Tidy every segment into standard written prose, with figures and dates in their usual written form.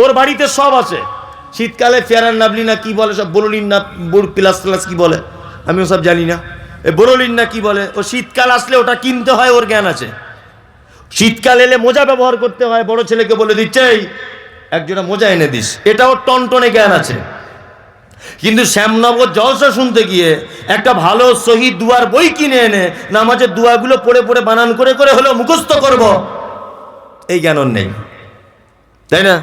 ওর বাড়িতে সব আছে। শীতকালে ফেয়ার অ্যান্ড লাভলি না কি বলে, সব বোরোলিন না প্লাস প্লাস কি বলে, আমি ওসব জানি না, এই বোরোলিন না কি বলে, ও শীতকাল আসলে ওটা কিনতে হয়, ওর জ্ঞান আছে। শীতকাল এলে মোজা ব্যবহার করতে হয়, বড় ছেলেকে বলে দিচ্ছে এই একজোড়া মোজা এনে দিস, এটা ওর টনটনে জ্ঞান আছে। কিন্তু শ্যামনগর জলসা শুনতে গিয়ে একটা ভালো সহি দুয়ার বই কিনে এনে নামাজের দুয়াগুলো পড়ে পড়ে বানান করে করে হলেও মুখস্থ করব, এই জ্ঞান ওর নেই, তাই না?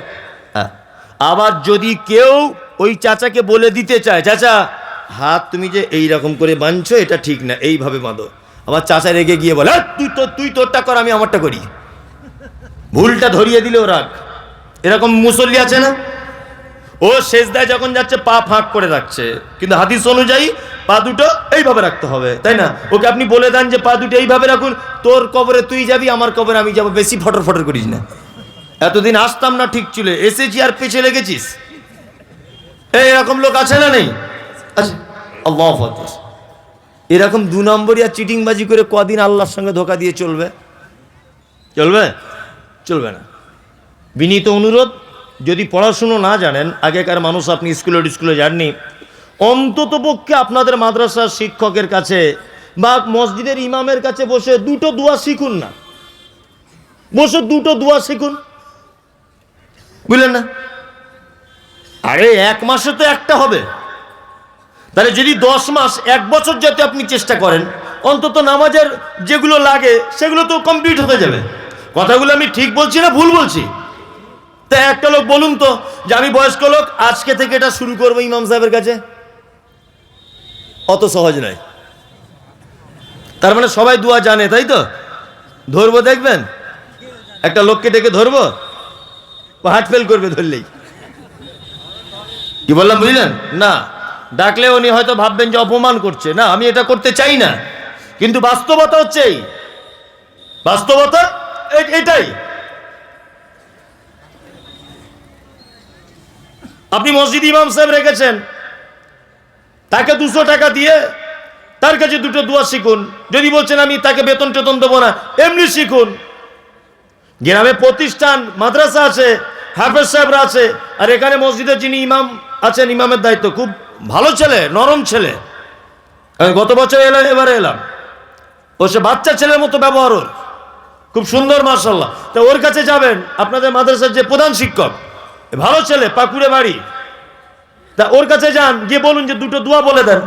আবার যদি কেউ ওই চাচাকে বলে দিতে চায়, চাচা হাত তুমি যে এই রকম করে বাঁধছো এটা ঠিক না, এইভাবে বাঁধো, আবার চাচা রেগে গিয়ে বলে তুই তোরটা কর আমি আমারটা করি, ভুলটা ধরিয়ে দিলে ও রাগ। এরকম মুসল্লি আছে না, ও সেজদায় যখন যাচ্ছে পা ফাঁক করে রাখছে, কিন্তু হাদিস অনুযায়ী পা দুটো এইভাবে রাখতে হবে, তাই না? ওকে আপনি বলে দেন যে পা দুটো এইভাবে রাখুন, তোর কবরে তুই যাবি, আমার কবরে আমি যাবো, বেশি ফটর ফটর করিস না। এতদিন আসতাম না ঠিক ছিল, এসেছি আর পেছে লেগেছিস, এরকম লোক আছে না নেই? আচ্ছা, আল্লাহু আকবার। এরকম 2 নম্বরই আর চিটিংবাজি করে কদিন আল্লাহর সঙ্গে ধোকা দিয়ে চলবে? চলবে? চলবে না। বিনীত অনুরোধ, যদি পড়াশুনো না জানেন, আগেকার মানুষ আপনি স্কুলে যাননি, অন্তত পক্ষে আপনাদের মাদ্রাসার শিক্ষকের কাছে বা মসজিদের ইমামের কাছে বসে 2টো দোয়া শিখুন না, বসে 2টো দোয়া শিখুন, বুঝলেন না? আরে 1 মাসে তো একটা হবে, তাহলে যদি 10 মাস 1 বছর যাতে আপনি চেষ্টা করেন, অন্তত নামাজের যেগুলো লাগে সেগুলো তো কমপ্লিট হতে যাবে। কথাগুলো আমি ঠিক বলছি না ভুল বলছি? তা একটা লোক বলুন তো যে আমি বয়স্ক লোক, আজকে থেকে এটা শুরু করবো ইমাম সাহেবের কাছে, অত সহজ নয়। তার মানে সবাই দোয়া জানে, তাই তো? ধরবো, দেখবেন একটা লোককে ডেকে ধরবো, হার্ট ফেল করবে ধরলেই। কি বললাম বুঝলেন না? ডাকলে উনি হয়তো ভাববেন যে অপমান করছে, না আমি এটা করতে চাই না, কিন্তু বাস্তবতা হচ্ছে এই, বাস্তবতা এটাই। আপনি মসজিদ ইমাম সাহেব রেখেছেন, তাকে 200 টাকা দিয়ে তার কাছে 2টো দোয়া শিখুন। যদি বলছেন আমি তাকে বেতন টেতন দেবো না, এমনি শিখুন। গ্রামে প্রতিষ্ঠান মাদ্রাসা আছে, হাফেজ সাহেবরা আছে, আর এখানে মসজিদের যিনি ইমাম আছেন, ইমামের দায়িত্ব খুব ভালো ছেলে, নরম ছেলে। আমি গত বছর এলাম, এবারে এলাম, ও সে বাচ্চা ছেলের মতো ব্যবহার, ওর খুব সুন্দর মাশাআল্লাহ। তা ওর কাছে যাবেন, আপনাদের মাদ্রাসার যে প্রধান শিক্ষক, ভালো ছেলে, পাকুড়ে বাড়ি, তা ওর কাছে যান, গিয়ে বলুন যে 2টো দোয়া বলে দেন।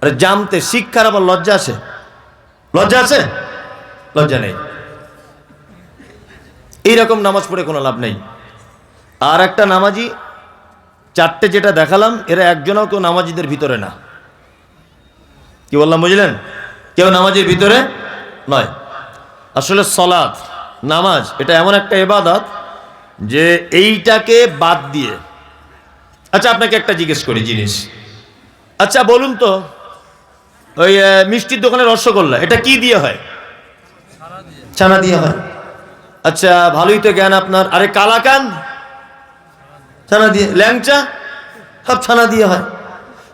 আরে জানতে শিক্ষার আবার লজ্জা আছে? লজ্জা আছে? লজ্জা নেই। এইরকম নামাজ পড়ে কোনো লাভ নেই। আর একটা নামাজি, 4টে যেটা দেখালাম, এরা একজনও কেউ নামাজিদের ভিতরে না। কি বললাম বুঝলেন? কেউ নামাজের ভিতরে নয়। আসলে সলাত, নামাজ, এটা এমন একটা ইবাদত যে এইটাকে বাদ দিয়ে, আচ্ছা আপনাকে একটা জিজ্ঞেস করি জিনিস, আচ্ছা বলুন তো, ওই মিষ্টির দোকানে রসগোল্লা, এটা কি দিয়ে হয়? ছানা দিয়ে হয়। আচ্ছা ভালোই তো জ্ঞান আপনার। আরে কালাকান ছানা দিয়ে, ল্যাংচা সব ছানা দিয়ে হয়।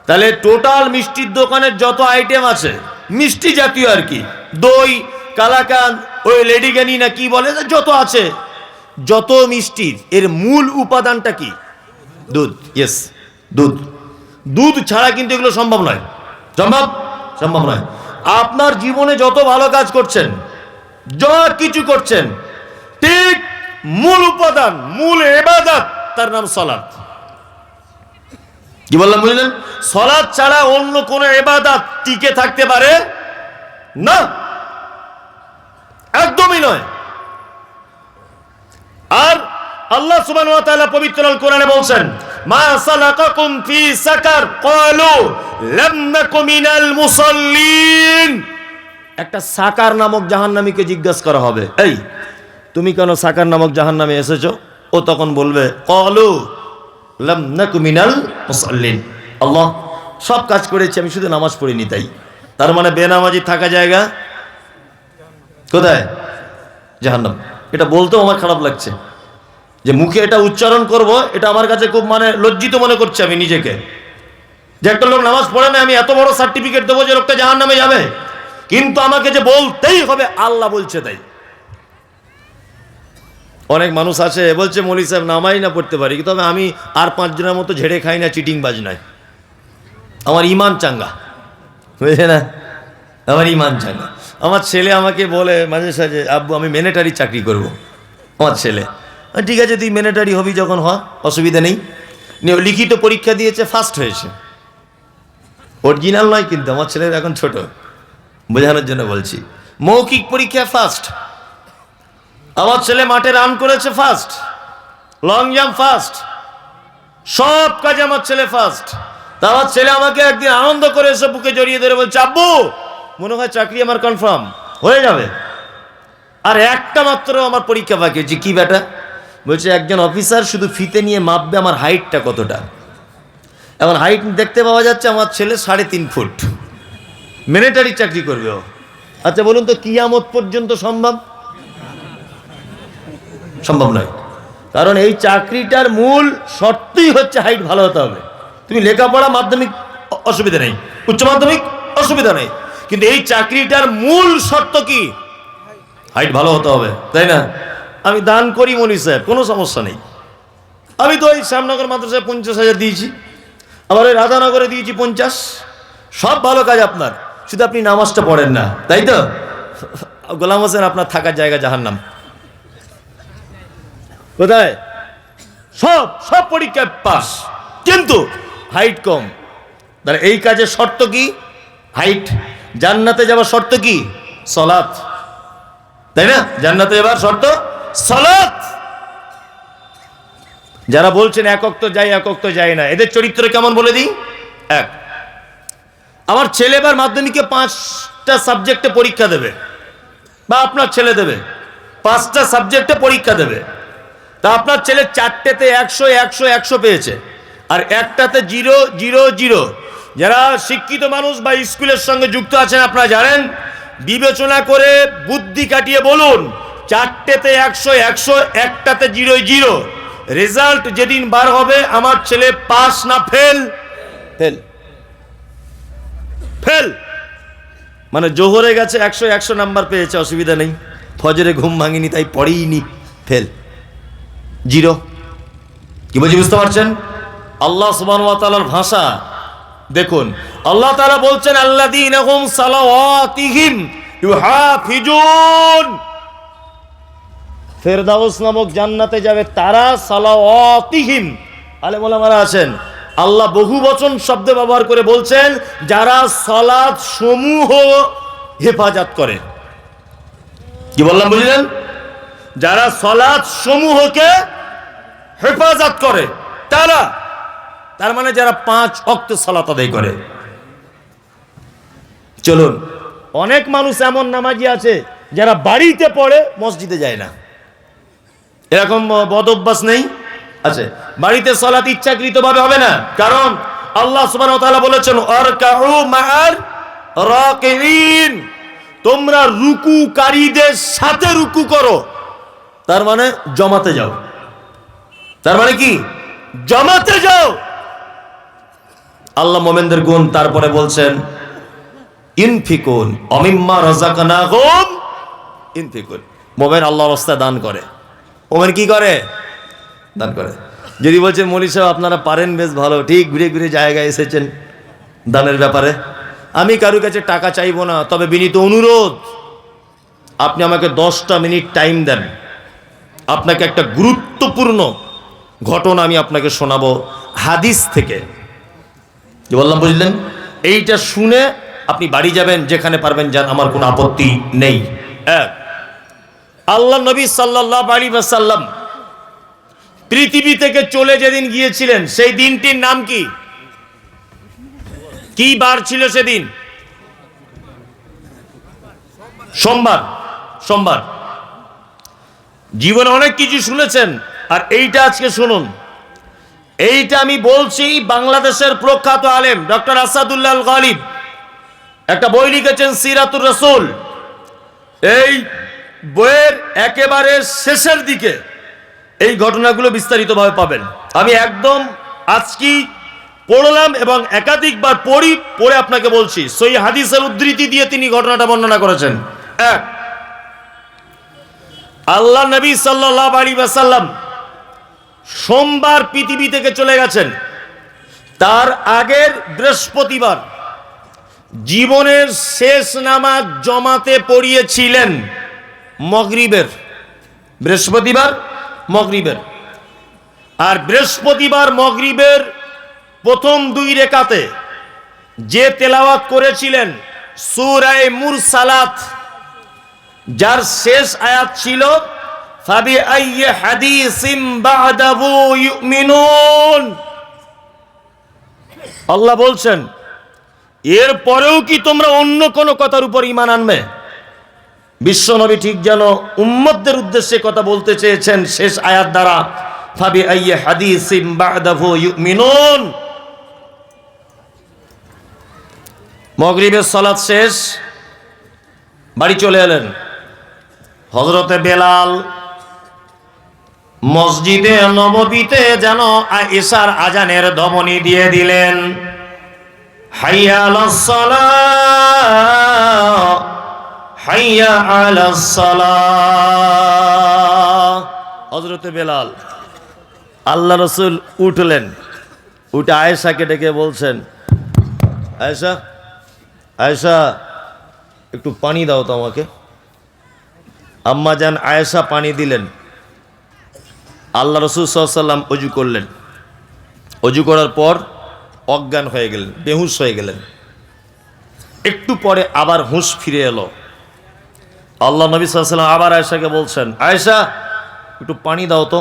তাহলে টোটাল মিষ্টির দোকানের যত আইটেম আছে মিষ্টি জাতীয় আর কি, দই, কালাকান, ওই লেডিকেনি না কি বলে, যত আছে, যত মিষ্টির এর মূল উপাদানটা কি? দুধ। ইয়েস, দুধ। দুধ ছাড়া কিন্তু এগুলো সম্ভব নয়। সম্ভব নয়। আপনার জীবনে যত ভালো কাজ করছেন, যা কিছু করছেন, ঠিক মূল উপাদান, মূল ইবাদত, তার নাম সালাত। কি বললাম বুঝলেন? সালাত ছাড়া অন্য কোন ইবাদত টিকে থাকতে পারে না, একদমই নয়। আর আল্লাহ সুবহানাহু ওয়া তাআলা পবিত্র আল কোরআনে বলছেন, মা সালাকাকুম ফি সাকার ক্বালু লাম নাকু মিনাল মুসাল্লিন। একটা সাকার নামক জাহান্নামীকে জিজ্ঞাসা করা হবে, এই তুমি কেন সাকার নামক জাহান্নামে এসেছো? ও তখন বলবে, ক্বালু লাম নাকু মিনাল মুসাল্লিন। আল্লাহ, সব কাজ করেছি, আমি শুধু নামাজ পড়িনি তাই। তার মানে বেনামাজি থাকা জায়গা কোথায়? জাহান্নাম। এটা বলতেও আমার খারাপ লাগছে যে মুখে এটা উচ্চারণ করব, এটা আমার কাছে খুব লজ্জিত মনে করছে আমি নিজেকে, যে একটা লোক নামাজ পড়ে না, আমি এত বড় সার্টিফিকেট দেবো যে লোকটা জাহান্নামে যাবে, কিন্তু আমাকে যে বলতেই হবে আল্লাহ বলছে তাই। অনেক মানুষ আছে বলছে মৌলী সাহেব নামাই না পড়তে পারি, তবে আমি আর 5 জনের মতো ঝেড়ে খাই না, চিটিং বাজ নয়, আমার ইমান চাঙ্গা, বুঝলে না, আমার ইমান চাঙ্গা। আমার ছেলে আমাকে বলে মাঝে সাঝে, আব্বু আমি মিলিটারি চাকরি করব। আমার ছেলে, ঠিক আছে তুই মিলিটারি হবি যখন হ, অসুবিধা নেই। লিখিত পরীক্ষা দিয়েছে, ফার্স্ট হয়েছে, অরিজিনাল নয় কিন্তু, আমার ছেলের এখন ছোট, বোঝানোর জন্য বলছি। মৌখিক পরীক্ষা ফার্স্ট, আমার ছেলে মাঠে রান করেছে ফার্স্ট, লং জাম্প ফার্স্ট, সব কাজে আমার ছেলে ফার্স্ট। তা আমার ছেলে আমাকে একদিন আনন্দ করে এসে বুকে জড়িয়ে ধরে বলছে, আব্বু মনে হয় চাকরি আমার কনফার্ম হয়ে যাবে, আর একটা মাত্র আমার পরীক্ষা বাকি আছে। কি বেটা? বলছে একজন অফিসার শুধু ফিতে নিয়ে মাপবে আমার হাইটটা কতটা। এখন হাইট দেখতে পাওয়া যাচ্ছে আমার ছেলে 3.5 ফুট, মিলিটারি চাকরি করবে ও। আচ্ছা বলুন তো কিয়ামত পর্যন্ত সম্ভব? সম্ভব নয়, কারণ এই চাকরিটার মূল শর্তই হচ্ছে হাইট ভালো হতে হবে। তুমি লেখাপড়া মাধ্যমিক অসুবিধা নেই, উচ্চ মাধ্যমিক অসুবিধা নেই, কিন্তু এই চাকরিটার মূল শর্ত কি? হাইট ভালো হতে হবে, তাই না? আমি দান করি মৌলী সাহেব, কোনো সমস্যা নেই। আমি তো ওই শ্যামনগর মাদ্রাসায় 50,000 দিয়েছি, আবার ওই রাধানগরে দিয়েছি 50। সব ভালো কাজ আপনার, শুধু আপনি নামাজটা পড়েন না, তাই তো? গোলাম হোসেন আপনার থাকার জায়গা জাহান্নাম। কোথায়? সব সব পরীক্ষায় পাস, কিন্তু হাইট কম। তাহলে এই কাজের শর্ত কি? হাইট। জান্নাতে যাওয়ার শর্ত কি? সালাত, তাই না? জান্নাতে যাওয়ার শর্ত সালাত। যারা বলছেন একক তো যাই, একক তো যাই না, এদের চরিত্র কেমন বলে দিই। এক, আমার ছেলে এবার মাধ্যমিকে 5টা সাবজেক্টে পরীক্ষা দেবে, বা আপনার ছেলে দেবে 5টা সাবজেক্টে পরীক্ষা দেবে। তা আপনার ছেলে 4টেতে 100 100 100 পেয়েছে, আর একটাতে 0 0 0। যারা শিক্ষিত মানুষ বা স্কুলের সঙ্গে যুক্ত আছেন আপনারা জানেন, বিবেচনা করে বুদ্ধি কাটিয়ে বলুন, 4টেতে 100 100, একটাতে 0 0, রেজাল্ট যেদিন বার হবে আমার ছেলে পাস না ফেল? ফেল। ফেল মানে জোহরে গেছে 100 100 নাম্বার পেয়েছে, অসুবিধা নেই, ফজরে ঘুম ভাঙিনি তাই পড়েইনি, ফেল, 0। কি বলছি বুঝতে পারছেন? আল্লাহ সুবহানাহু ওয়া তাআলার ভাষা দেখুন, আল্লাহ তাআলা বলছেন আল্লাযীনা হুম সালাওয়াতিহিম ইউহাফিজুন। ফেরদাউস নামক জান্নাতে যাবে তারা, সালাওয়াতিহিম। আলেম ওলামারা আছেন, আল্লাহ বহু বচন শব্দ ব্যবহার করে বলছেন যারা সালাত সমূহ হেফাজত করে। কি বললাম বুঝলেন? যারা সালাত সমূহকে হেফাজত করে তারা, তার মানে যারা 5 ওয়াক্ত সালাত আদায় করে। চলুন, অনেক মানুষ এমন নামাজি আছে যারা বাড়িতে পড়ে, মসজিদে যায় না, এরকম বদ অভ্যাস নেই? আছে। বাড়িতে সালাত ইচ্ছাকৃতভাবে হবে না, কারণ আল্লাহ সুবহানাহু ওয়া তাআলা বলেছেন আরকাউ মা'আর রাকিঈন, তোমরা রুকুকারীদের সাথে রুকু করো। তার মানে জমাতে যাও, তার মানে কি? জমাতে যাও। আল্লাহ মোমেনদের গুণ তারপরে বলছেন ইনফিকুন অমিম্মা রাযাকনাহুম ইনফিকুন। মোমেন আল্লাহর রাস্তায় দান করে। মোমেন কি করে? দান করে। যদি বলছেন মৌলী সাহেব আপনারা পারেন বেশ ভালো, ঠিক ঘুরে ঘুরে জায়গায় এসেছেন দানের ব্যাপারে, আমি কারো কাছে টাকা চাইবো না, তবে বিনীত অনুরোধ আপনি আমাকে 10টা মিনিট টাইম দেন, আপনাকে একটা গুরুত্বপূর্ণ ঘটনা আমি আপনাকে শোনাবো হাদিস থেকে। কি বললাম বুঝলেন? এইটা শুনে আপনি বাড়ি যাবেন, যেখানে পারবেন যান, আমার কোনো আপত্তি নেই। আল্লাহ নবী সাল্লাল্লাহু আলাইহি ওয়াসাল্লাম পৃথিবী থেকে চলে যেদিন গিয়েছিলেন, সেই দিনটির নাম কি? কি বার ছিল সেদিন? সোমবার। সোমবার। জীবনে অনেক কিছু শুনেছেন, আর এইটা আজকে শুনুন। এইটা আমি বলছি, বাংলাদেশের প্রখ্যাত আলেম ডক্টর আসাদুল্লাহ আল গালিব একটা বই লিখেছেন সিরাতুর রাসূল। এই বইয়ের একেবারে শেষের দিকে এই ঘটনাগুলো বিস্তারিতভাবে পাবেন। আমি একদম আজকে পড়লাম এবং একাধিকবার পড়ে আপনাকে বলছি। সহিহ হাদিসের উদ্ধৃতি দিয়ে তিনি ঘটনাটা বর্ণনা করেছেন। আল্লাহ নবী সাল্লাল্লাহু আলাইহি ওয়াসাল্লাম সোমবার পৃথিবী থেকে চলে গেছেন। তার আগের বৃহস্পতিবার জীবনের শেষ নামাজ জমাতে পড়িয়েছিলেন মাগরিবের, বৃহস্পতিবার মাগরিবের। আর বৃহস্পতিবার মাগরিবের প্রথম 2 রাকাতে যে তেলাওয়াত করেছিলেন সূরা মুরসালাত, যার শেষ আয়াত ছিল ফাবি আইয়ি হাদিসিম বাদাহু ইউমিনুন। আল্লাহ বলছেন এর পরেও কি তোমরা অন্য কোন কথার উপর ঈমান আনবে? বিশ্বনবী ঠিক যেন উম্মতদের উদ্দেশ্যে কথা বলতে চেয়েছেন শেষ আয়াত দ্বারা, ফাবি আইয়ি হাদিসিম বাদাহু ইউমিনুন। মাগরিবের সালাত শেষ, বাড়ি চলে এলেন। হযরতে বেলাল মসজিদে নববীতে যেন ইশার আজানের ধ্বনি দিয়ে দিলেন, হাইয়া আলাস সালাহ হাইয়া আলাস সালাহ। হযরতে বেলাল, আল্লাহ রাসূল উঠলেন, উঠে আয়েশাকে ডেকে বলছেন, আয়েশা আয়েশা একটু পানি দাও তো আমাকে। আম্মা জান আয়েশা পানি দিলেন। আল্লাহ রাসূল সাল্লাল্লাহু আলাইহি ওয়াসাল্লাম ওযু করলেন। ওযু করার পর অজ্ঞান হয়ে গেলেন, বেহুশ হয়ে গেলেন। একটু পরে আবার হুঁশ ফিরে এলো। আল্লাহ নবী সাল্লাল্লাহু আলাইহি ওয়াসাল্লাম আবার আয়েশাকে বলছেন, আয়েশা একটু পানি দাও তো।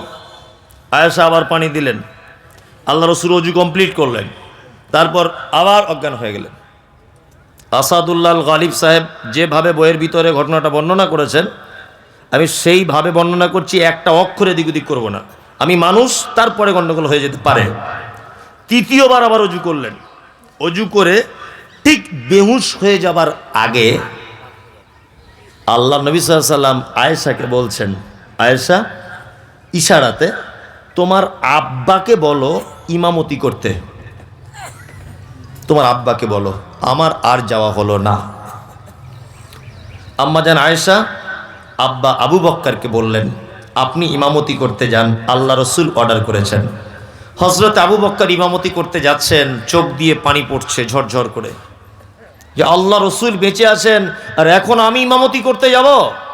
আয়েশা আবার পানি দিলেন। আল্লাহ রাসূল ওযু কমপ্লিট করলেন, তারপর আবার অজ্ঞান হয়ে গেলেন। আসাদুল্লাহ গালিব সাহেব যেভাবে বইয়ের ভিতরে ঘটনাটা বর্ণনা করেছেন, আমি সেইভাবে বর্ণনা করছি, একটা অক্ষরে দিক ওদিক করবো না। আমি মানুষ, তারপরে গন্ডগোল হয়ে যেতে পারে। তৃতীয়বার আবার অজু করলেন। অজু করে ঠিক বেহুশ হয়ে যাবার আগে আল্লাহ নবী সাল্লাল্লাহু আলাইহি ওয়াসাল্লাম আয়েশাকে বলছেন, আয়েশা ইশারাতে তোমার আব্বাকে বলো ইমামতি করতে, তোমার আব্বাকে বলো, আমার আর যাওয়া হলো না। আম্মা জান আয়েশা আব্বা আবু বক্করকে বললেন, আপনি ইমামতি করতে যান, আল্লাহ রসুল অর্ডার করেছেন। হযরত আবু বক্কর ইমামতি করতে যাচ্ছেন, চোখ দিয়ে পানি পড়ছে ঝরঝর করে, যে আল্লাহ রসুল বেঁচে আছেন আর এখন আমি ইমামতি করতে যাব,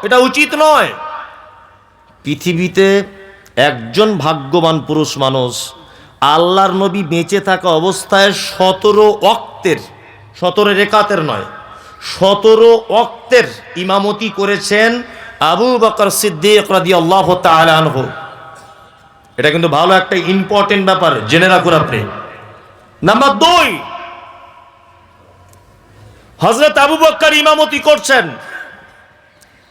এটা উচিত নয়। পৃথিবীতে একজন ভাগ্যবান পুরুষ মানুষ আল্লাহর নবী বেঁচে থাকা অবস্থায় 17 ওয়াক্তের, 17 রাকাতের নয়, 17 ওয়াক্তের ইমামতি করেছেন আবু বকর সিদ্দিক রাদিয়াল্লাহু তাআলা আনহু। এটা কিন্তু ভালো একটা ইম্পর্টেন্ট ব্যাপার, জেনে রাখুন আপনি। নাম্বার 2, হযরত আবু বকর ইমামতি করছেন।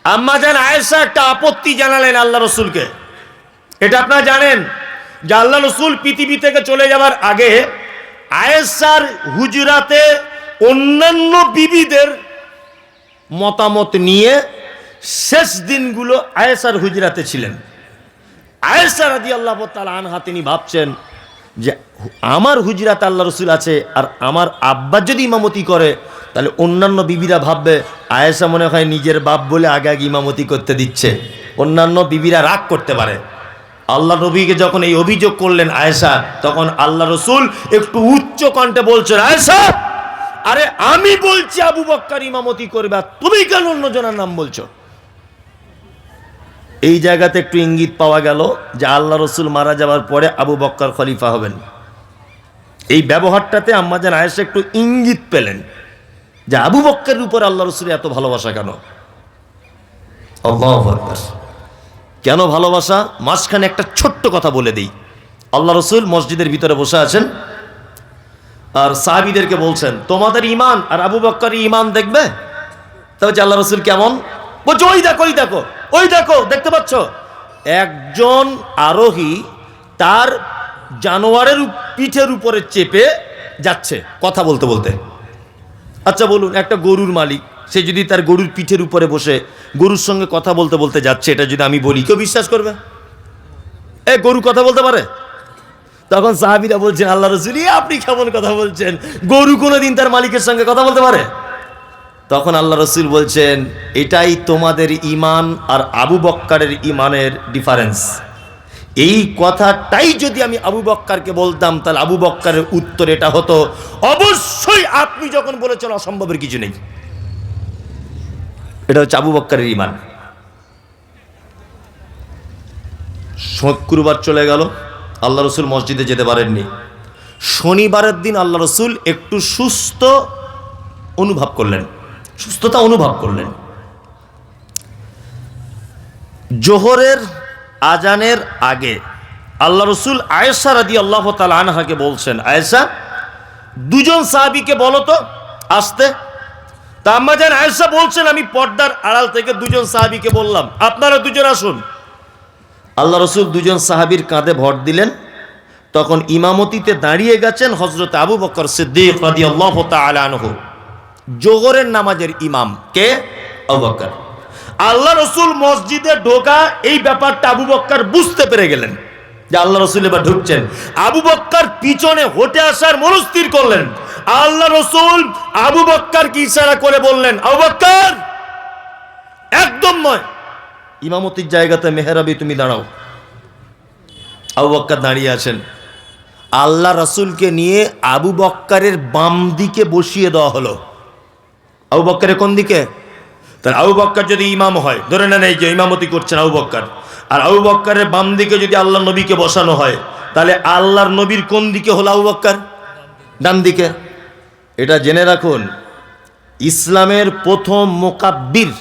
আম্মা জান আয়েশা একটা আপত্তি জানালেন আল্লাহ রসুলকে। এটা আপনারা জানেন যে আল্লাহ রসুল পৃথিবী থেকে চলে যাওয়ার আগে আয়েশার হুজরাতে অন্যান্য বিবিদের মতামত নিয়ে শেষ দিনগুলো আয়েশার হুজরাতে ছিলেন। আয়েশা রাদিয়াল্লাহু তাআলা আনহা তিনি ভাবছেন যে আমার হুজরাতে আল্লাহ রসুল আছে, আর আমার আব্বা যদি ইমামতি করে তাহলে অন্যান্য বিবিরা ভাববে আয়েশা মনে হয় নিজের বাপ বলে আগে আগে ইমামতি করতে দিচ্ছে, অন্যান্য বিবিরা রাগ করতে পারে। আল্লাহ নবীকে যখন এই অভিযোগ করলেন আয়েশা, তখন আল্লাহ রসুল একটু উচ্চ কণ্ঠে বলছেন, আয়েশা আরে আমি বলছি আবু বকর ইমামতি করবে, তুমি কেন অন্যজনের নাম বলছো? এই জায়গাতে একটু ইঙ্গিত পাওয়া গেল যে আল্লাহ রসুল মারা যাওয়ার পরে আবু বকর খলিফা হবেন। এই ব্যবহারটাতে আম্মা জান আয়েশা একটু ইঙ্গিত পেলেন যে আবু বকরের উপর আল্লাহ রসুলের এত ভালোবাসা কেন। আল্লাহু আকবার। কেন ভালোবাসা? মাঝখানে একটা ছোট্ট কথা বলে দিই। আল্লাহ রসুল মসজিদের ভিতরে বসে আছেন আর সাহাবীদেরকে বলছেন, তোমাদের ঈমান আর আবু বকরের ঈমান দেখবে। তাহলে আল্লাহ রসুল কেমন বলছে, ওই দেখো ওই দেখো ওই দেখো, দেখতে পাচ্ছ একজন আরোহী তার জানোয়ারের পিঠের উপরে চেপে যাচ্ছে কথা বলতে বলতে। আচ্ছা বলুন, একটা গরুর মালিক সে যদি তার গরুর পিঠের উপরে বসে গরুর সঙ্গে কথা বলতে বলতে যাচ্ছে, এটা যদি আমি বলি কেউ বিশ্বাস করবে? গরু কথা বলতে পারে? তখন সাহাবীরা বলছেন, আল্লাহ রাসূল আপনি কেমন কথা বলছেন, গরু কোনোদিন তার মালিকের সঙ্গে কথা বলতে পারে? তখন আল্লাহ রসুল বলছেন, এটাই তোমাদের ঈমান আর আবু বক্কারের ঈমানের ডিফারেন্স। এই কথাটাই যদি আমি আবু বক্কারকে বলতাম, তাহলে আবু বক্কারের উত্তর এটা হতো, অবশ্যই আপনি যখন বলেছেন অসম্ভবের কিছু নেই। এটা হচ্ছে আবু বক্কারের ঈমান। শুক্রবার চলে গেল, আল্লাহ রসুল মসজিদে যেতে পারেননি। শনিবারের দিন আল্লাহ রসুল একটু সুস্থতা অনুভব করলেন। জোহরের আজানের আগে আল্লাহ রসুল আয়েশা রাদিয়াল্লাহু তাআলা আনহাকে বলছেন, আয়েশা, দুজন সাহাবীকে বলো তো আসতে। তা আম্মা জান আয়েশা বলছেন, আমি পর্দার আড়াল থেকে দুজন সাহাবীকে বললাম, আপনারা দুজন আসুন। আল্লাহ রসুল দুজন সাহাবীর কাঁধে ভর দিলেন। তখন ইমামতিতে দাঁড়িয়ে গেছেন হযরত আবু বকর সিদ্দিক রাদিয়াল্লাহু তাআলা আনহু, জোহরের নামাজের ইমাম। কে? আবু বকর। আল্লাহ রসুল মসজিদে ঢোকা এই ব্যাপারটা আবু বকর বুঝতে পেরে গেলেন যে আল্লাহ রসুল এবার ঢুকছেন। আবু বকর পিছনে হটে আসার মনস্থির করলেন। আল্লাহ রসুল আবু বকরকে ইশারা করে বললেন, আবু বকর, একদম নয়, ইমামতির জায়গাতে মেহরাবি তুমি দাঁড়াও। আবু বকর দাঁড়িয়ে আছেন। আল্লাহ রসুলকে নিয়ে আবু বকরের বাম দিকে বসিয়ে দেওয়া হলো। আবু বকরের কোন দিকে? তাহলে আবু বকর যদি ইমাম হয়, ধরে নেন এই যে ইমামতি করছেন আবু বকর, আর আবু বকরের বাম দিকে যদি আল্লাহ নবীকে বসানো হয়, তাহলে আল্লাহর নবীর কোন দিকে হলো আবু বকর? ডান দিকে। এটা জেনে রাখুন, ইসলামের প্রথম মুকাব্বির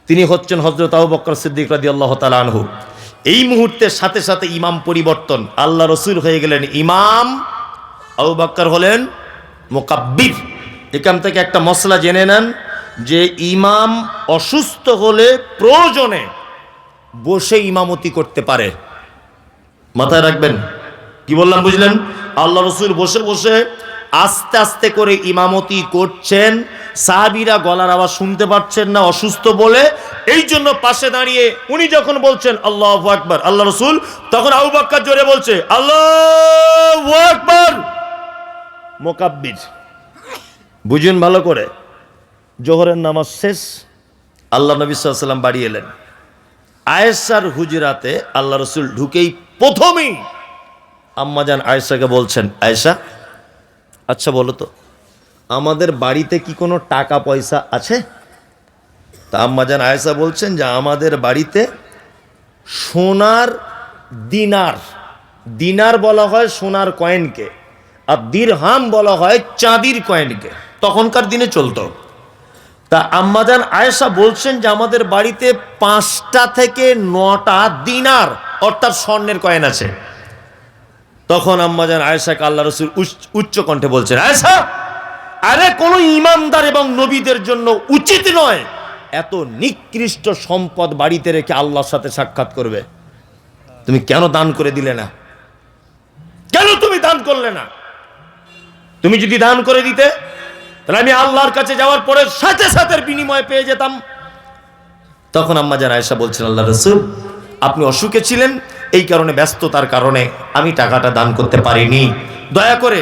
তিনি হচ্ছেন হযরত আবু বকর সিদ্দিক রাদিয়াল্লাহু তাআলা আনহু। এই মুহূর্তের সাথে সাথে ইমাম পরিবর্তন, আল্লাহ রসুল হয়ে গেলেন ইমাম, আবু বকর হলেন মুকাব্বির। এখান থেকে একটা মসলা জেনে নেন যে ইমাম অসুস্থ হলে প্রয়োজনে বসে ইমামতি করতে পারে। মাথায় রাখবেন, কি বললাম বুঝলেন? আল্লাহ রসুল বসে বসে আস্তে আস্তে করে ইমামতি করছেন, সাহাবীরা গলার আওয়াজ শুনতে পাচ্ছেন না অসুস্থ বলে, এই জন্য পাশে দাঁড়িয়ে উনি যখন বলছেন আল্লাহু আকবার আল্লাহ রসুল, তখন আবু বকর জোরে বলছে আল্লাহু আকবার, মুকাব্বির। বুঝুন ভালো করে। জোহরের নামাজ শেষ, আল্লাহ নবী সাল্লাল্লাহু আলাইহি ওয়াসাল্লাম বাড়ি এলেন। আয়েশার হুজরাতে আল্লাহ রসুল ঢুকেই প্রথমেই আম্মাজান আয়েশাকে বলছেন, আয়েশা, আচ্ছা বলো তো, আমাদের বাড়িতে কি কোনো টাকা পয়সা আছে? তা আম্মাজান আয়েশা বলছেন যে আমাদের বাড়িতে সোনার দিনার, দিনার বলা হয় সোনার কয়েনকে, আর দিরহাম বলা হয় চাঁদির কয়েনকে, তখনকার দিনে চলতো। তা আম্মাজান আয়েশা বলছেন যে আমাদের বাড়িতে 5টা থেকে 9টা দিনার অর্থাৎ স্বর্ণের কয়েন আছে। তখন আম্মাজান আয়েশাকে আল্লাহ রসুল উচ্চ কণ্ঠে বলছেন, আয়েশা, আরে কোন ইমানদার এবং নবীদের জন্য উচিত নয় এত নিকৃষ্ট সম্পদ বাড়িতে রেখে আল্লাহর সাথে সাক্ষাৎ করবে। তুমি কেন দান করে দিলে না? কেন তুমি দান করলে না? তুমি যদি দান করে দিতে, তাহলে আমি আল্লাহর কাছে যাওয়ার পরে সাথে সাথে বিনিময় পেয়ে যেতাম। তখন আম্মাজান আয়েশা বলছেন, আল্লাহ রাসূল, আপনি অসুখে ছিলেন, এই কারণে ব্যস্ততার কারণে আমি টাকাটা দান করতে পারিনি, দয়া করে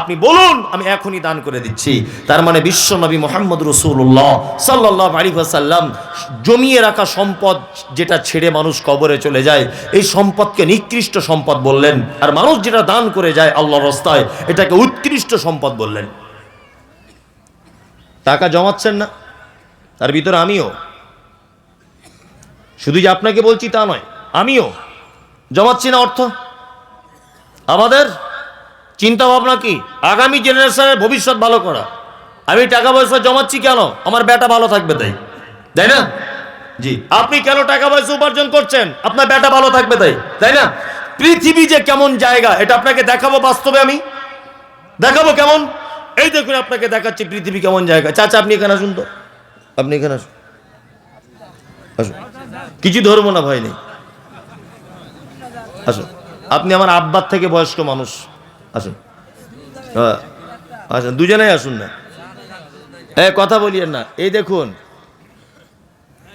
আপনি বলুন, আমি এখনই দান করে দিচ্ছি। তার মানে বিশ্ব নবী মুহাম্মদ রাসূলুল্লাহ সাল্লাল্লাহু আলাইহি ওয়াসাল্লাম জমিয়ে রাখা সম্পদ যেটা ছেড়ে মানুষ কবরে চলে যায়, এই সম্পদকে নিকৃষ্ট সম্পদ বললেন, আর মানুষ যেটা দান করে যায় আল্লাহর রাস্তায় এটাকে উৎকৃষ্ট সম্পদ বললেন। টাকা জমাচ্ছেন না, তার ভিতরে আমিও, শুধু যে আপনাকে বলছি তা নয়, আমিও জমাচ্ছি না অর্থ। আমাদের চিন্তা ভাবনা কি? আগামী জেনারেশনের ভবিষ্যৎ ভালো করা। আমি টাকা পয়সা জমাচ্ছি কেন? আমার বেটা ভালো থাকবে তাই, তাই না? জি, আপনি কেন টাকা পয়সা উপার্জন করছেন? আপনার বেটা ভালো থাকবে তাই, তাই না? পৃথিবী যে কেমন জায়গা এটা আপনাকে দেখাবো, বাস্তবে আমি দেখাবো কেমন। এই দেখুন, আপনাকে দেখাচ্ছি পৃথিবী কেমন জায়গা। চাচা আপনি এখানে আসুন তো, আপনি এখানে আসুন, আসুন, কিছু ধরবো না ভয় নেই, আসুন। আপনি আমার আব্বার থেকে বয়স্ক মানুষ, আসুন, আসুন, দুজনেই আসুন না, কথা বলিয়েন না। এই দেখুন,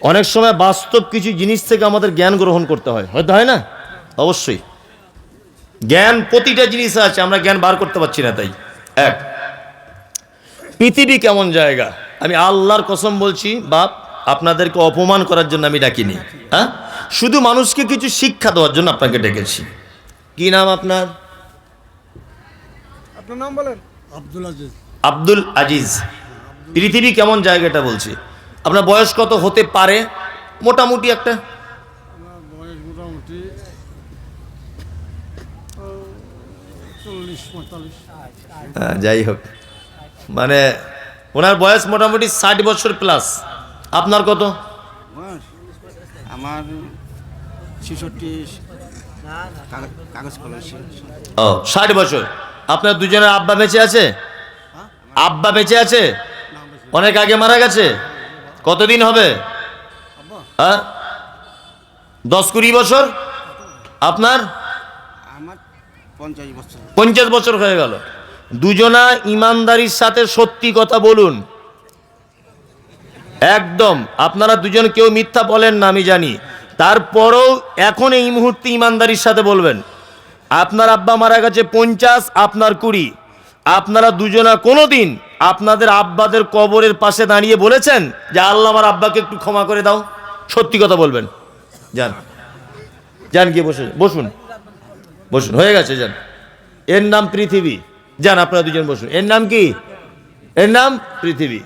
অনেক সময় বাস্তব কিছু জিনিস থেকে আমাদের জ্ঞান গ্রহণ করতে হয়, হয়তো হয় না? অবশ্যই জ্ঞান প্রতিটা জিনিস আছে, আমরা জ্ঞান বার করতে পারছি না। তাই এক, পৃথিবী কেমন জায়গা আমি আল্লাহর কসম বলছি বাপ, আপনাদেরকে অপমান করার জন্য আমি ডাকিনি। হ্যাঁ, শুধু মানুষকে কিছু শিক্ষা দেওয়ার জন্য আপনাকে ডেকেছি। কি নাম আপনার? আপনার নাম বলেন। আব্দুল আজিজ। আব্দুল আজিজ। পৃথিবী কেমন জায়গাটা বলছি। আপনার বয়স কত হতে পারে মোটামুটি একটা? আমার বয়স মোটামুটি 40-45। হ্যাঁ, যাই হোক, মানে ওনার বয়স মোটামুটি 60 বছর প্লাস। আপনার কত? বয়স আমার 66, কাগজ কলম। ও, 60 বছর। আপনার দুজনের আব্বা বেঁচে আছে? আব্বা বেঁচে আছে? অনেক আগে মারা গেছে? কতদিন হবে? হ্যাঁ, 10-20 বছর। আপনার? আমার 50 বছর। 50 বছর হয়ে গেল। দুজনা ইমানদারির সাথে সত্যি কথা বলুন একদম। আপনারা দুজন কেউ মিথ্যা বলেন না আমি জানি, তারপরেও এখন এই মুহূর্তে ইমানদারির সাথে বলবেন। আপনার আব্বা মারা গেছে 50, আপনার 20। আপনারা দুজনা কোনোদিন আপনাদের আব্বাদের কবরের পাশে দাঁড়িয়ে বলেছেন যে আল্লাহ আমার আব্বাকে একটু ক্ষমা করে দাও? সত্যি কথা বলবেন। যান যান, গিয়ে বসুন বসুন, হয়ে গেছে, যান। এর নাম পৃথিবী। যান, আপনারা দুজন বসুন। এর নাম কি? এর নাম পৃথিবী।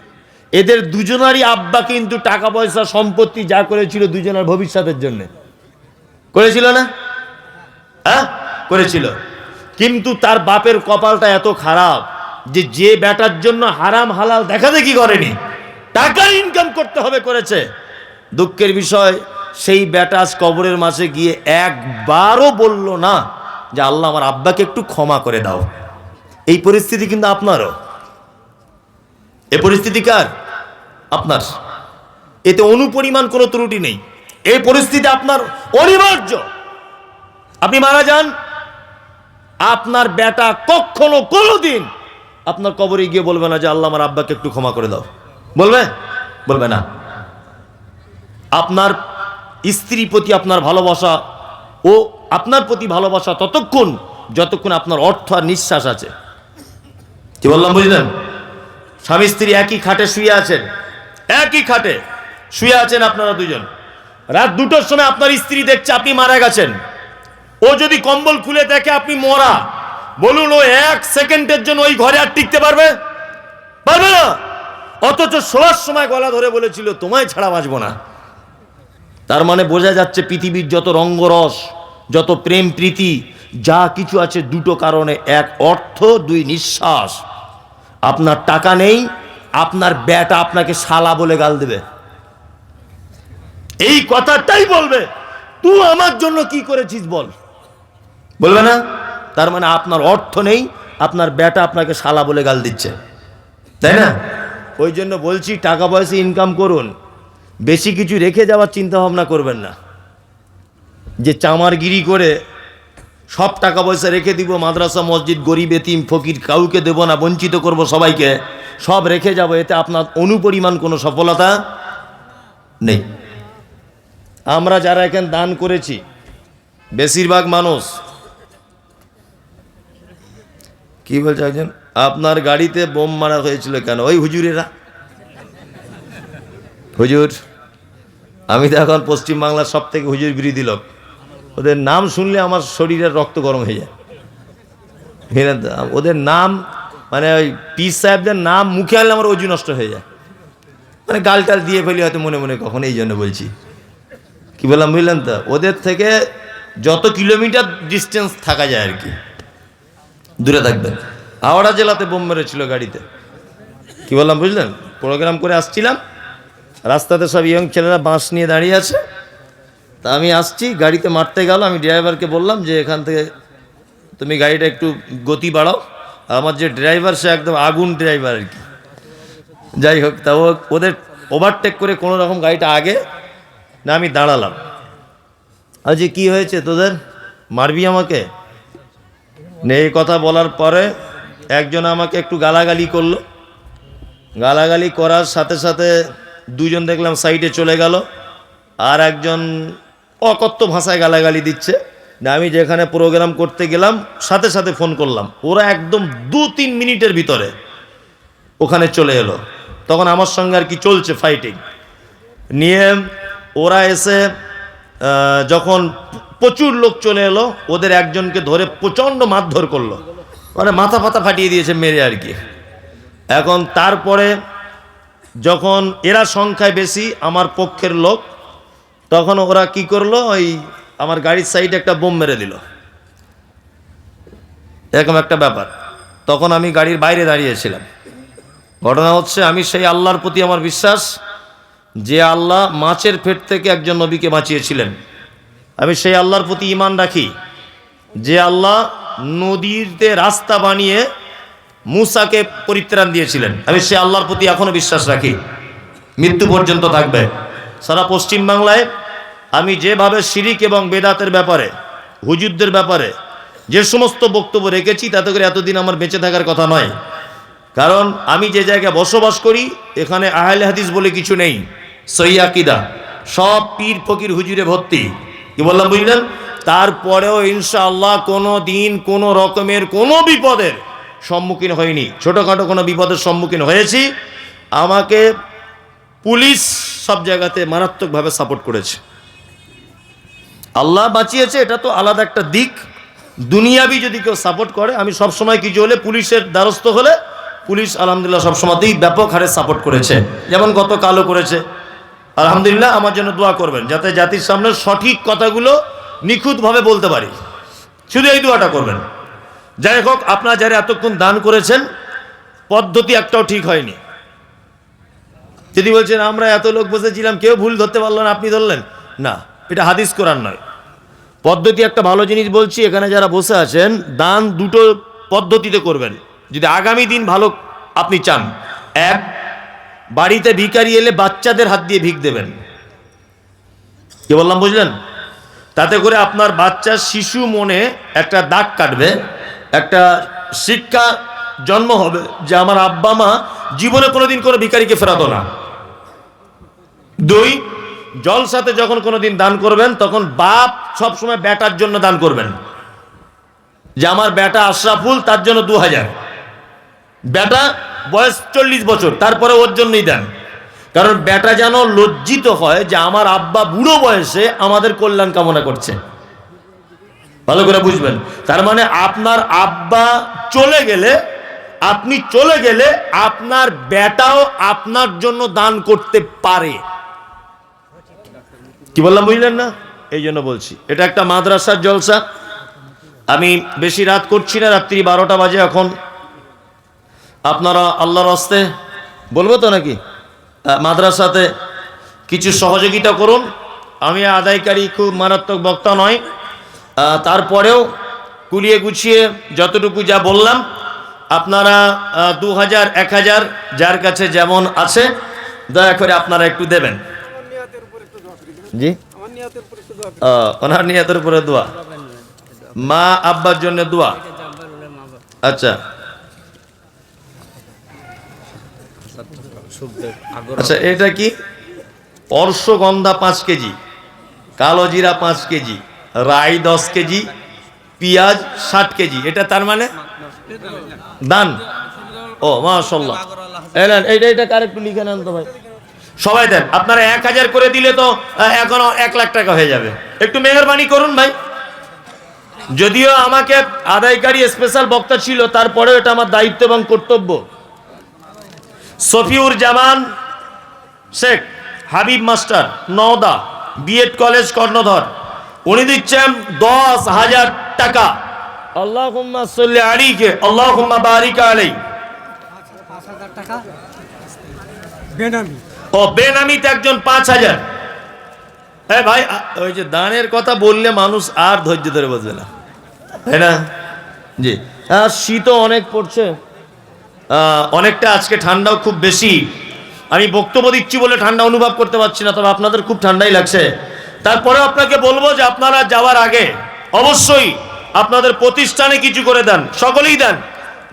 এদের দুজনারই আব্বা কিন্তু টাকা পয়সা সম্পত্তি যা করেছিল দুজনের ভবিষ্যতের জন্য করেছিল না? হ্যাঁ, করেছিল। কিন্তু তার বাপের কপালটা এত খারাপ যে যে বেটার জন্য হারাম হালাল দেখা দেখি করেনি, টাকা ইনকাম করতে হবে করেছে। দুঃখের বিষয়, সেই বেটা আজ কবরের মাঝে গিয়ে একবারও বলল না যে আল্লাহ আমার আব্বাকে একটু ক্ষমা করে দাও। এই পরিস্থিতি কিন্তু আপনারও। এ পরিস্থিতি কার? আপনার। এতে অনুপরিমাণ কোনো ত্রুটি নেই। এই পরিস্থিতি আপনার অনিবার্য। আপনি মারা যান, আপনার বেটা কখনো কোনোদিন আপনার কবরে গিয়ে বলবে না যে আল্লাহ আমার আব্বাকে একটু ক্ষমা করে দাও। বলবে? বলবে না। আপনার স্ত্রীর প্রতি আপনার ভালোবাসা ও আপনার প্রতি ভালোবাসা ততক্ষণ যতক্ষণ আপনার অর্থ আর নিঃশ্বাস আছে। কি বললাম বুঝলেন? স্বামী স্ত্রী একই খাটে শুয়ে আছেন, একই খাটে শুয়ে আছেন আপনারা দুজন। রাত 2টোর সময় আপনার স্ত্রী দেখছে আপনি মারা গেছেন। ও যদি কম্বল খুলে দেখে আপনি মরা, বলুন ও 1 সেকেন্ডের জন্য ওই ঘরে আর টিকতে পারবে? পারবে না। অথচ শোয়ার সময় গলা ধরে বলেছিল তোমায় ছাড়া বাঁচবো না। তার মানে বোঝা যাচ্ছে পৃথিবীর যত রঙ্গরস, যত প্রেম প্রীতি যা কিছু আছে, দুটো কারণে, এক অর্থ, 2 নিঃশ্বাস। আপনার টাকা নেই, আপনার বেটা আপনাকে শালা বলে গাল দেবে। এই কথাটাই বলবে, তুই আমার জন্য কি করেছিস বল, বলবে না? তার মানে আপনার অর্থ নেই, আপনার বেটা আপনাকে শালা বলে গাল দিচ্ছে, তাই না? ওই জন্য বলছি টাকা পয়সা ইনকাম করুন, বেশি কিছু রেখে যাওয়ার চিন্তা ভাবনা করবেন না যে চামারগিরি করে সব টাকা পয়সা রেখে দিব, মাদ্রাসা মসজিদ গরিব এতিম ফকির কাউকে দেব না, বঞ্চিত করব সবাইকে, সব রেখে যাব। এতে আপনার অনুপরিমাণ কোনো সফলতা নেই। আমরা যারা এখানে দান করেছি বেশিরভাগ মানুষ কি বলছে একজন, আপনার গাড়িতে বোম মারা হয়েছিল কেন? ওই হুজুরেরা। হুজুর, আমি তো এখন পশ্চিমবাংলার সব থেকে হুজুর বিরোধী লোক। ওদের নাম শুনলে আমার শরীরের রক্ত গরম হয়ে যায়। ওদের নাম মানে ওই পীর সাহেবদের নাম মুখে আনলে আমার অজু নষ্ট হয়ে যায়, মানে গালটাল দিয়ে ফেলি হয়তো মনে মনে কখন। এই জন্য বলছি, কি বললাম বুঝলেন তো? ওদের থেকে যত কিলোমিটার ডিস্টেন্স থাকা যায় আর কি দূরে থাকবেন। হাওড়া জেলাতে বোম মেরেছিল গাড়িতে। কি বললাম বুঝলেন? প্রোগ্রাম করে আসছিলাম, রাস্তাতে সব ইয়ং ছেলেরা বাঁশ নিয়ে দাঁড়িয়ে আছে। তা আমি আসছি, গাড়িতে মারতে গেল। আমি ড্রাইভারকে বললাম যে এখান থেকে তুমি গাড়িটা একটু গতি বাড়াও। আর আমার যে ড্রাইভার সে একদম আগুন ড্রাইভার আর কি। যাই হোক, তা ওদের ওভারটেক করে কোনো রকম গাড়িটা আগে না, আমি দাঁড়ালাম। আর যে কী হয়েছে তোদের, মারবি আমাকে? এই কথা বলার পরে একজন আমাকে একটু গালাগালি করলো। গালাগালি করার সাথে সাথে দুজন দেখলাম সাইডে চলে গেল, আর একজন অকথ্য ভাষায় গালাগালি দিচ্ছে। আমি যেখানে প্রোগ্রাম করতে গেলাম সাথে সাথে ফোন করলাম, ওরা একদম 2-3 মিনিটের ভিতরে ওখানে চলে এলো। তখন আমার সঙ্গে আর কি চলছে ফাইটিং নিয়ে। ওরা এসে যখন প্রচুর লোক চলে এলো, ওদের একজনকে ধরে প্রচণ্ড মারধর করলো, মানে মাথা ফাতা ফাটিয়ে দিয়েছে মেরে আর কি। এখন তারপরে যখন এরা সংখ্যায় বেশি আমার পক্ষের লোক, তখন ওরা কি করলো, ওই আমার গাড়ির সাইডে একটা বোম মেরে দিল, এরকম একটা ব্যাপার। তখন আমি গাড়ির বাইরে দাঁড়িয়েছিলাম। ঘটনা হচ্ছে, আমি সেই আল্লাহর প্রতি আমার বিশ্বাস, যে আল্লাহ মাছের পেট থেকে একজন নবীকে বাঁচিয়েছিলেন, আমি সেই আল্লাহর প্রতি ঈমান রাখি। যে আল্লাহ নদীতে রাস্তা বানিয়ে মূসাকে পরিত্রাণ দিয়েছিলেন, আমি সেই আল্লাহর প্রতি এখনো বিশ্বাস রাখি, মৃত্যু পর্যন্ত থাকবে। সারা পশ্চিম বাংলায় আমি যেভাবে শিরিক এবং বেদাতের ব্যাপারে, হুজুরদের ব্যাপারে যে সমস্ত বক্তব্য রেখেছি, তাতে করে এতদিন আমার বেঁচে থাকার কথা নয়। কারণ আমি যে জায়গায় বসবাস করি, এখানে আহলে হাদিস বলে কিছু নেই, সহিহ আকীদা, সব পীর ফকির হুজুরে ভর্তি। কি বললাম বুঝলেন? তারপরেও ইনশাআল্লাহ কোনো দিন কোনো রকমের কোনো বিপদের সম্মুখীন হয়নি। ছোটোখাটো কোনো বিপদের সম্মুখীন হয়েছি, আমাকে পুলিশ সব জায়গাতে মারাত্মকভাবে সাপোর্ট করেছে। আল্লাহ বাঁচিয়েছে, এটা তো আলাদা একটা দিক। দুনিয়াবি যদি কেউ সাপোর্ট করে, আমি সবসময় কিছু হলে পুলিশের দ্বারস্থ হলে পুলিশ আলহামদুলিল্লাহ সবসময়তেই ব্যাপক হারে সাপোর্ট করেছে। যেমন গত কালও করেছে। আলহামদুলিল্লাহ, আমার জন্য দোয়া করবেন যাতে জাতির সামনে সঠিক কথাগুলো নিখুঁতভাবে বলতে পারি, শুধু এই দোয়াটা করবেন। যাই হোক, আপনারা যারা এতক্ষণ দান করেছেন, পদ্ধতি একটাও ঠিক হয়নি। যদি বলছেন আমরা এত লোক বসেছিলাম, কেউ ভুল ধরতে পারলো না, আপনি ধরলেন না, এটা হাদিস কোরআন নয়। পদ্ধতি একটা ভালো জিনিস বলছি, এখানে যারা বসে আছেন, দান দুটো পদ্ধতিতে করবেন যদি আগামী দিন ভালো আপনি চান। এক, বাড়িতে ভিখারি এলে বাচ্চাদের হাত দিয়ে ভিখ দেবেন। কি বললাম বুঝলেন? তাতে করে আপনার বাচ্চা শিশু মনে একটা দাগ কাটবে, একটা শিক্ষা জন্ম হবে যে আমার আব্বা মা জীবনে কোনোদিন কোনো ভিখারিকে ফেরাতো না। দুই, জলসাতে যখন কোনোদিন দান করবেন, তখন বাপ সবসময় বেটার জন্য দান করবেন, যে আমার বেটা আশরাফুল, তার জন্য 2000। বেটা বয়স 40 বছর, তারপরে ওর জন্যই দেন। কারণ বেটা যেন লজ্জিত হয় যে আমার আব্বা বুড়ো বয়সে আমাদের কল্যাণ কামনা করছে। ভালো করে বুঝবেন। তার মানে আপনার আব্বা চলে গেলে, আপনি চলে গেলে, আপনার বেটাও আপনার জন্য দান করতে পারে। কি বললাম বুঝলেন না? এই জন্য বলছি, এটা একটা মাদ্রাসার জলসা। আমি বেশি রাত করছি না, রাত্রি 12টা বাজে এখন। আপনারা আল্লাহর রাস্তে বলবো তো নাকি, মাদ্রাসাতে কিছু সহযোগিতা করুন। আমি আদায়কারী খুব মারাত্মক বক্তা নয়, তারপরেও কুলিয়ে গুছিয়ে যতটুকু যা বললাম, আপনারা 2000, 1000 যার কাছে যেমন আছে দয়া করে আপনারা একটু দেবেন। জি, ওনার নিয়তের উপরে দোয়া, মা আব্বার জন্য দোয়া। আচ্ছা আচ্ছা, এটা কি? অর্শগন্ধা 5 কেজি, কালো জিরা 5 কেজি, রাই 10 কেজি, পেঁয়াজ 60 কেজি। এটা তার মানে দান। ও মাশাআল্লাহ, এইটা কার একটু লিখে নেন তো ভাই, সবাই দেন। আপনারা 1000 করে দিলে তো এখনো 1 লাখ টাকা হয়ে যাবে। একটু মেহেরবানি করুন ভাই। যদিও আমাকে আদায়কারী স্পেশাল বক্তা ছিল, তারপরেও এটা আমার দায়িত্ব এবং কর্তব্য। Safiur Zaman Sheikh, Habib master, Nawda, BEd college, কর্ণধর, উনি দিচ্ছেন 10,000 টাকা। আল্লাহুম্মা সাল্লি আলাইহি, আল্লাহুম্মা বারিক আলাইহি। 5,000 টাকা বেনামি। ও বেনামিতে একজন 5,000। হ্যাঁ ভাই, ওই যে দানের কথা বললে মানুষ আর ধৈর্য ধরে বসবে না, তাই না? জি। আর শীতও অনেক পড়ছে, অনেকটা। আজকে ঠান্ডাও খুব বেশি। আমি বক্তব্য দিচ্ছি বলে ঠান্ডা অনুভব করতে পারছি না, তবে আপনাদের খুব ঠান্ডাই লাগছে। তারপরে আপনাকে বলবো যে আপনারা যাওয়ার আগে অবশ্যই আপনাদের প্রতিষ্ঠানে কিছু করে দেন, সকলেই দেন।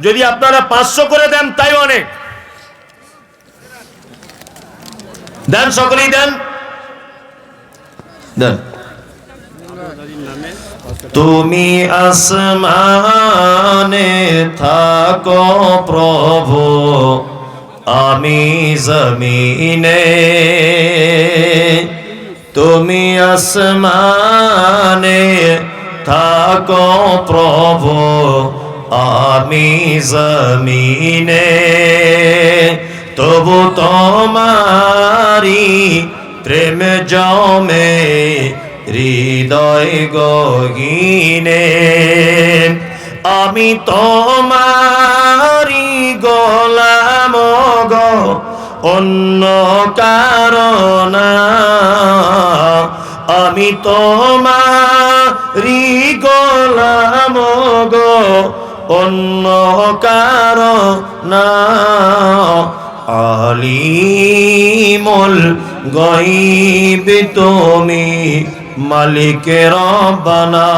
যদি আপনারা 500 করে দেন তাই অনেক, দেন, সকলেই দেন, দেন। তুমি আসমানে থাকো প্রভু, আমি জমিনে তুমি আসমানে থাকো প্রভু আমি জমিনে তবু তোমারি প্রেম জমে হৃদয় গহীনে আমি তোমারি গোলাম গো অন্য কারণ আমি তোমারি গোলাম গো অন্য কারণ আলিমুল গায়ব তুমি মালিক রব্বানা